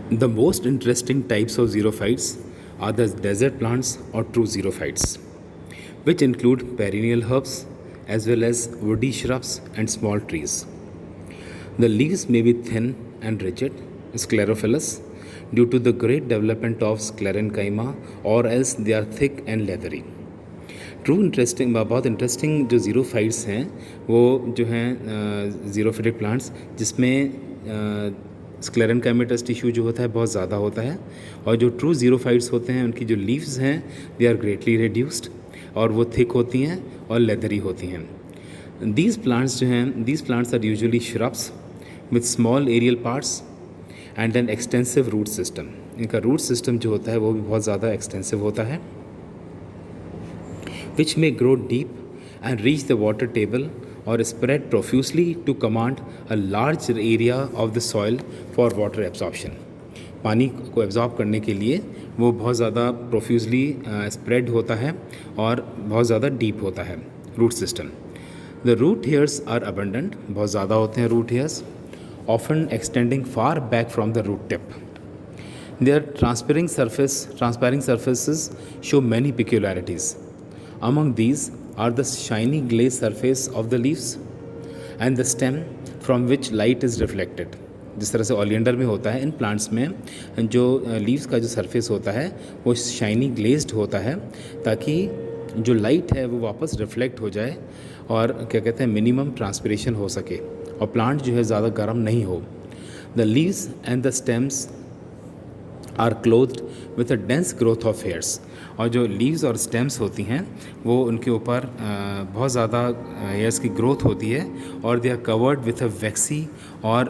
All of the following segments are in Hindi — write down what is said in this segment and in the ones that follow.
The most interesting types of xerophytes are the desert plants or true xerophytes, which include perennial herbs as well as woody shrubs and small trees. The leaves may be thin and rigid, sclerophyllous, due to the great development of sclerenchyma, or else they are thick and leathery. True interesting बहुत इंटरेस्टिंग जो ज़ीरोफाइट्स हैं वो जो हैं ज़ीरोफिटिक प्लांट्स जिसमें स्क्लेरेनकाइमेटस टिश्यू जो होता है बहुत ज़्यादा होता है, और जो ट्रू ज़ीरोफाइट्स होते हैं उनकी जो लीव्स हैं दे आर ग्रेटली रिड्यूस्ड और वो थिक होती हैं और लेदरी होती हैं. दीज प्लांट्स जो हैं these plants are usually shrubs with small aerial parts and an extensive root system. इनका रूट सिस्टम जो होता है वो भी बहुत ज़्यादा एक्सटेंसिव होता है, which may grow deep and reach the water table or spread profusely to command a large area of the soil for water absorption. पानी को एब्जॉर्ब करने के लिए वो बहुत ज़्यादा प्रोफ्यूजली स्प्रेड होता है और बहुत ज़्यादा डीप होता है root system. The root hairs are abundant, बहुत ज़्यादा होते हैं root hairs, often extending far back from the root tip. Their transparent surfaces show many peculiarities. Among these are the shiny glazed surface of the leaves and the stem from which light is reflected. जिस तरह से ओलियंडर में होता है, इन प्लांट्स में जो लीव्स का जो सरफेस होता है वो शाइनी ग्लेज्ड होता है ताकि जो लाइट है वो वापस रिफ्लेक्ट हो जाए और क्या कहते हैं मिनिमम ट्रांसपिरेशन हो सके और प्लांट जो है ज़्यादा गर्म नहीं हो. The leaves and the stems are clothed with a dense growth of hairs. और जो लीव्स और स्टेम्स होती हैं वो उनके ऊपर बहुत ज़्यादा हेयर्स की ग्रोथ होती है और they are covered with a waxy और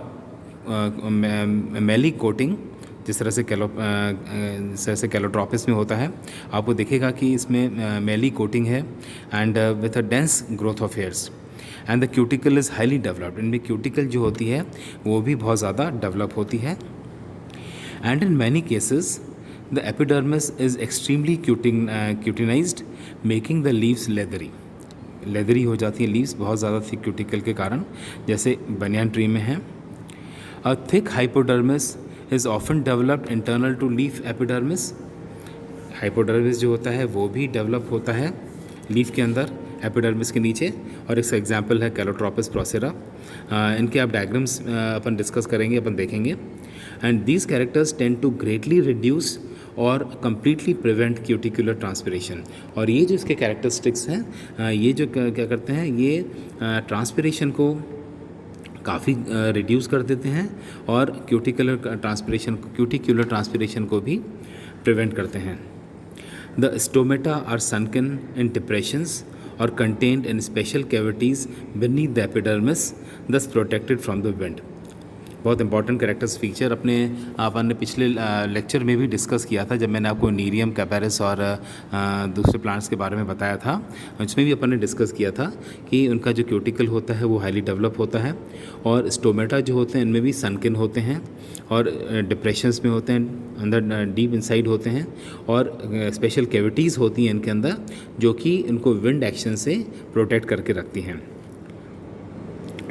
मेली कोटिंग, जिस तरह से कैलोट्रोपिस में होता है. आपको दिखेगा कि इसमें मेली कोटिंग है and with a dense growth of hairs. And the cuticle is highly developed. इनमें क्यूटिकल जो होती है वो भी बहुत ज़्यादा डेवलप होती है. And in many cases, the epidermis is extremely cutinized, making the leaves leathery. Leathery हो जाती है लीव्स बहुत ज़्यादा थिक क्यूटिकल के कारण, जैसे बनियान ट्री में है. A thick hypodermis is often developed internal to leaf epidermis. Hypodermis जो होता है वो भी डेवलप होता है लीफ के अंदर एपिडर्मिस के नीचे, और इसका एग्जांपल है कैलोट्रोपिस प्रोसेरा. इनके आप डायग्राम्स अपन डिस्कस करेंगे, अपन देखेंगे. And these characters tend to greatly reduce और कम्प्लीटली प्रिवेंट क्यूटिकुलर ट्रांसपिरेशन. और ये जो इसके कैरेक्टरिस्टिक्स हैं ये जो क्या करते हैं ये ट्रांसपिरेशन को काफ़ी रिड्यूस कर देते हैं और क्यूटिकुलर ट्रांसपिरेशन को भी प्रिवेंट करते हैं. The stomata are sunken in depressions or contained in special cavities beneath the epidermis, thus protected from the wind. बहुत इंपॉर्टेंट कैरेक्टर्स फीचर अपन ने पिछले लेक्चर में भी डिस्कस किया था जब मैंने आपको नीरियम कैपेरिस और दूसरे प्लांट्स के बारे में बताया था. उसमें भी अपन ने डिस्कस किया था कि उनका जो क्यूटिकल होता है वो हाईली डेवलप होता है और स्टोमेटा जो होते हैं इनमें भी सनकिन होते हैं और डिप्रेशंस में होते हैं, अंदर डीप इनसाइड होते हैं, और स्पेशल कैविटीज़ होती हैं इनके अंदर जो कि इनको विंड एक्शन से प्रोटेक्ट करके रखती हैं.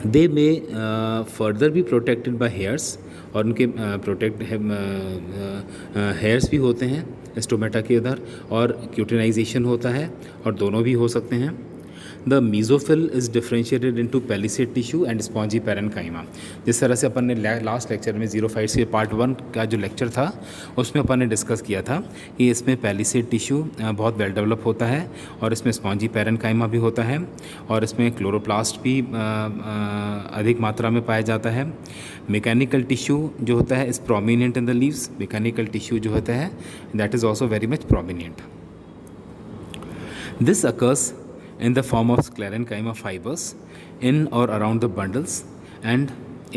दे में फर्दर भी प्रोटेक्टेड बाय हेयर्स, और उनके प्रोटेक्ट हेयर्स भी होते हैं स्टोमेटा के उधर, और क्यूटिनाइजेशन होता है, और दोनों भी हो सकते हैं. The mesophyll is differentiated into palisade tissue and spongy parenchyma. जिस तरह से अपन ने लास्ट लेक्चर में ज़ीरोफाइट्स के पार्ट 1 का जो लेक्चर था उसमें अपन ने डिस्कस किया था कि इसमें पैलिसेड टिश्यू बहुत वेल डेवलप होता है और इसमें स्पॉन्जी पैरेन्काइमा भी होता है और इसमें क्लोरोप्लास्ट भी अधिक मात्रा में पाया जाता है. मैकेनिकल टिश्यू जो होता है is prominent in the leaves. Mechanical tissue जो होता है that is also very much prominent. This occurs in the form of sclerenchyma fibers in or around the bundles and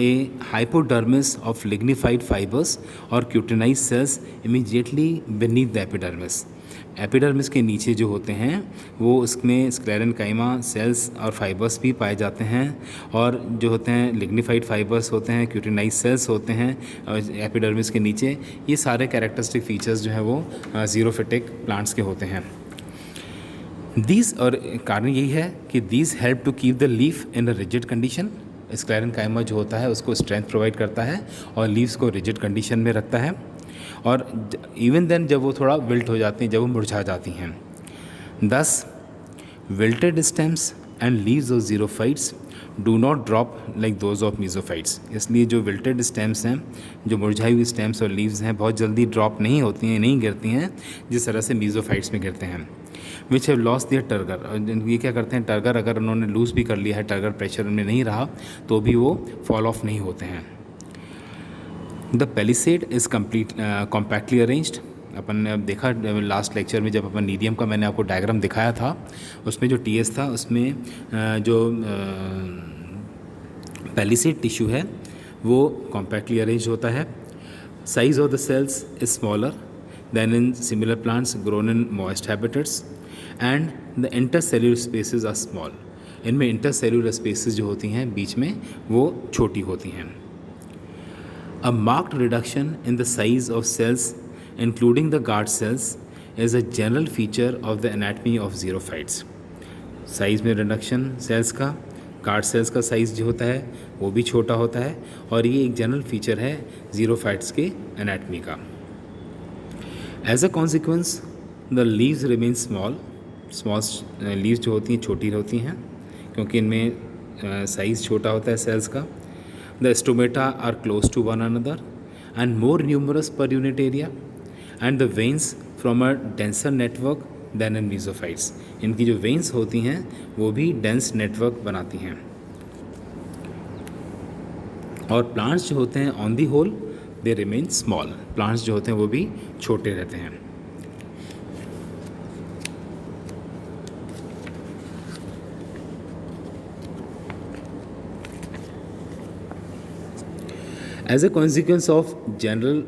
a hypodermis of lignified fibers or cutinized cells immediately beneath the epidermis. Epidermis के नीचे जो होते हैं वो उसमें स्क्लेरेनकाइमा सेल्स और फाइबर्स भी पाए जाते हैं, और जो होते हैं लिग्निफाइड फाइबर्स होते हैं, क्यूटिनाइज सेल्स होते हैं एपिडर्मिस के नीचे. ये सारे कैरेक्टरिस्टिक फीचर्स जो हैं वो ज़ीरोफिटिक प्लांट्स के होते हैं. दीज, और कारण यही है कि these help to keep the leaf in a rigid condition sclerenchyma जो होता है उसको स्ट्रेंथ प्रोवाइड करता है और लीव्स को रिजिड कंडीशन में रखता है। और इवन देन जब वो थोड़ा विल्ट हो जाती हैं, जब वो मुरझा जाती हैं। Thus wilted stems and leaves of xerophytes do not drop like those of mesophytes. इसलिए जो विल्टेड स्टेम्स हैं, जो मुरझाई हुई स्टेम्स और लीव्स हैं, बहुत जल्दी ड्रॉप नहीं होती हैं, नहीं गिरती हैं जिस तरह से मीज़ोफाइट्स में गिरते हैं। Which have lost their turgor. ये क्या करते हैं, टर्गर अगर उन्होंने लूज़ भी कर लिया है, टर्गर प्रेशर उनमें नहीं रहा तो भी वो फॉल ऑफ नहीं होते हैं। The palisade is compactly arranged. अपन ने अब देखा लास्ट लेक्चर में जब अपन नीडियम का मैंने आपको डायग्राम दिखाया था, उसमें जो टीएस था उसमें जो पेलिसेड टिश्यू है वो कॉम्पैक्टली अरेंज होता है। Size of the cells is smaller than in similar plants grown in moist habitats and the intercellular spaces are small. इनमें इंटरसेल्यूलर स्पेसेस जो होती हैं बीच में वो छोटी होती हैं। A marked reduction in the size of cells, including the guard cells, is a general feature of the anatomy of xerophytes. Size में रिडक्शन सेल्स का, गार्ड सेल्स का साइज़ जो होता है वो भी छोटा होता है और ये एक जनरल फीचर है ज़ीरोफाइट्स के एनाटमी का। As a consequence the leaves remain small leaves जो होती हैं छोटी होती हैं क्योंकि इनमें साइज़ छोटा होता है सेल्स का। The stomata are close to one another and more numerous per unit area, and the veins from a denser network than in mesophytes. इनकी जो veins होती हैं वो भी dense network बनाती हैं। और plants जो होते हैं on the whole they remain small. plants जो होते हैं वो भी छोटे रहते हैं। As a consequence of general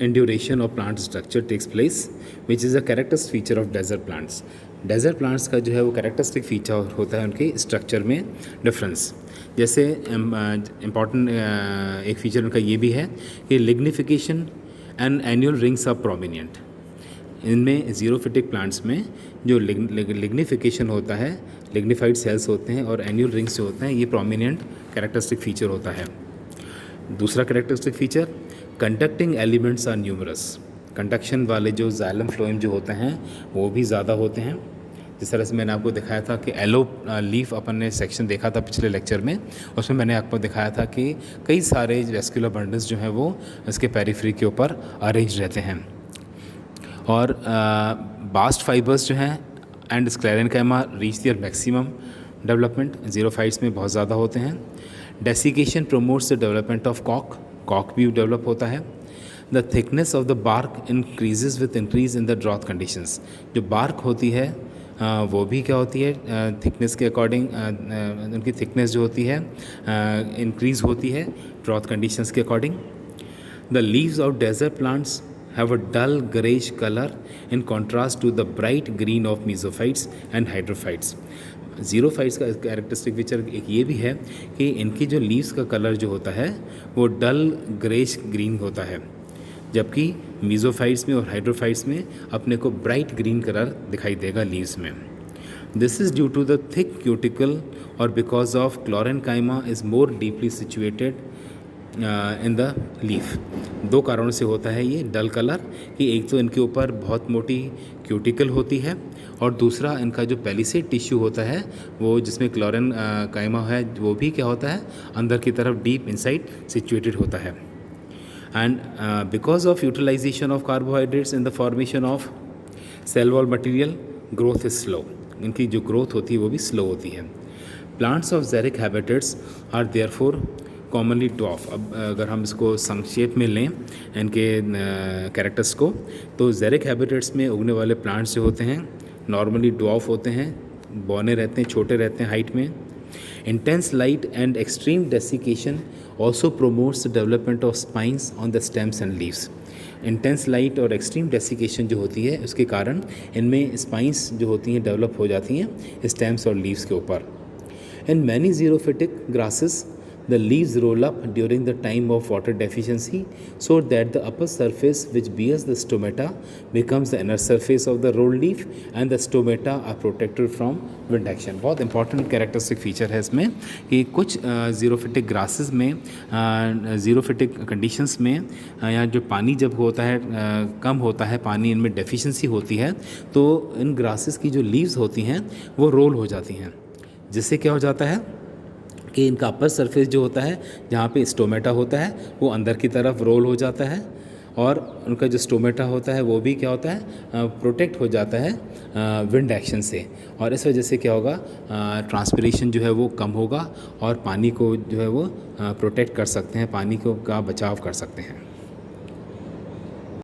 induration of plant structure takes place, which is a characteristic feature of desert plants. Desert plants का जो है वो कैरेक्टरिस्टिक फीचर होता है उनके स्ट्रक्चर में डिफरेंस। जैसे इम्पॉर्टेंट एक फीचर उनका ये भी है कि lignification and annual rings are prominent. इनमें ज़ीरोफिटिक प्लांट्स में जो लिग्निफिकेशन होता है, लिग्निफाइड सेल्स होते हैं और एनुअल रिंग्स जो होते हैं, ये प्रोमिनेंट कैरेक्टरिस्टिक फीचर होता है। दूसरा characteristic feature conducting elements are numerous. Conduction वाले जो जाइलम फ्लोएम जो होते हैं वो भी ज़्यादा होते हैं। जिस तरह से मैंने आपको दिखाया था कि एलो लीफ अपन ने सेक्शन देखा था पिछले लेक्चर में, उसमें मैंने आपको दिखाया था कि कई सारे वेस्कुलर बंडल्स जो हैं वो इसके पेरिफेरी के ऊपर अरेंज रहते हैं। और बास्ट फाइबर्स जो हैं and sclerenchyma reach their maximum development xerophytes में बहुत ज़्यादा होते हैं। Desiccation promotes the development of कॉक भी डेवलप होता है। The thickness of the bark increases with increase in the drought conditions. जो बार्क होती है वो भी क्या होती है, थिकनेस के अकॉर्डिंग उनकी थिकनेस जो होती है इंक्रीज़ होती है ड्रॉथ कंडीशंस के according. The leaves of desert plants have a dull grayish color in contrast to the bright green of mesophytes and hydrophytes. ज़ीरोफाइट्स का कैरेक्टरिस्टिक फीचर एक ये भी है कि इनकी जो लीव्स का कलर जो होता है वो डल ग्रेइश ग्रीन होता है, जबकि मेसोफाइट्स में और हाइड्रोफाइट्स में अपने को ब्राइट ग्रीन कलर दिखाई देगा लीव्स में। This is due to the thick cuticle और because of chlorenchyma is more deeply situated in the leaf. दो कारणों से होता है ये डल कलर कि एक तो इनके ऊपर बहुत मोटी क्यूटिकल होती है और दूसरा इनका जो पेलिसेड टिश्यू होता है वो जिसमें क्लोरेन्काइमा है वो भी क्या होता है अंदर की तरफ डीप इनसाइड सिचुएटेड होता है। And because of utilization of carbohydrates in the formation of cell wall material growth is slow. इनकी जो ग्रोथ होती है वो भी स्लो होती है। Plants of xeric habitats are therefore commonly dwarf. अब अगर हम इसको संक्षेप में लें इनके कैरेक्टर्स को, तो ज़ेरिक हैबिटेट्स में उगने वाले प्लांट्स जो होते हैं नॉर्मली ड्वार्फ होते हैं, बौने रहते हैं, छोटे रहते हैं हाइट में। Intense light and extreme desiccation also promotes the development of spines on the stems and leaves. Intense light और एक्सट्रीम डेसिकेशन जो होती है उसके कारण इनमें स्पाइंस जो होती हैं डेवलप हो जाती हैं स्टेम्स और लीव्स के ऊपर। In many ज़ीरोफिटिक grasses the leaves roll up during the time of water deficiency so that the upper surface which bears the stomata becomes the inner surface of the rolled leaf and the stomata are protected from wind action. बहुत इंपॉर्टेंट कैरेक्टरिस्टिक फीचर है इसमें कि कुछ ज़ीरोफिटिक ग्रासेस में ज़ीरोफिटिक कंडीशंस में या जो पानी जब होता है कम होता है, पानी इनमें डेफिशिएंसी होती है, तो इन ग्रासेस की जो लीव्स होती हैं वो रोल हो जाती हैं, जिससे क्या हो जाता है कि इनका अपर सरफेस जो होता है जहाँ पे स्टोमेटा होता है वो अंदर की तरफ रोल हो जाता है और उनका जो स्टोमेटा होता है वो भी क्या होता है प्रोटेक्ट हो जाता है विंड एक्शन से, और इस वजह से क्या होगा ट्रांसपिरेशन जो है वो कम होगा और पानी को जो है वो प्रोटेक्ट कर सकते हैं, पानी को का बचाव कर सकते हैं।